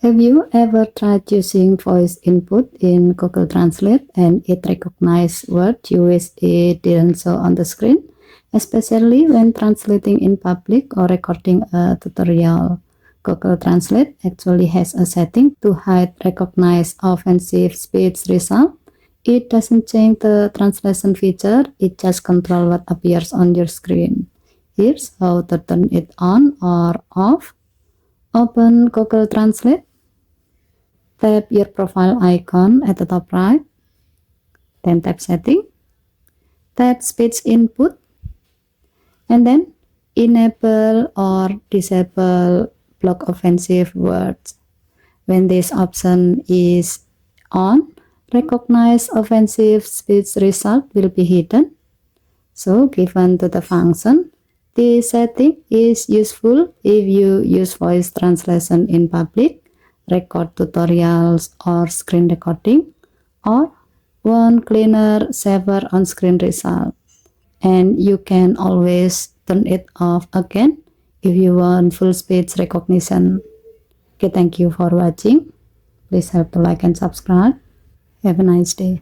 Have you ever tried using voice input in Google Translate and it recognized words you wish it didn't show on the screen, especially when translating in public or recording a tutorial? Google Translate actually has a setting to hide recognized offensive speech result. It doesn't change the translation feature, it just controls what appears on your screen. Here's how to turn it on or off. Open Google Translate. Tap your profile icon at the top right, then tap setting, tap speech input, and then enable or disable block offensive words. When this option is on, recognize offensive speech result will be hidden. So given to the function, this setting is useful if you use voice translation in public, record tutorials or screen recording, or want cleaner, safer on-screen result. And you can always turn it off again if you want full speech recognition. Okay, thank you for watching. Please help to like and subscribe. Have a nice day.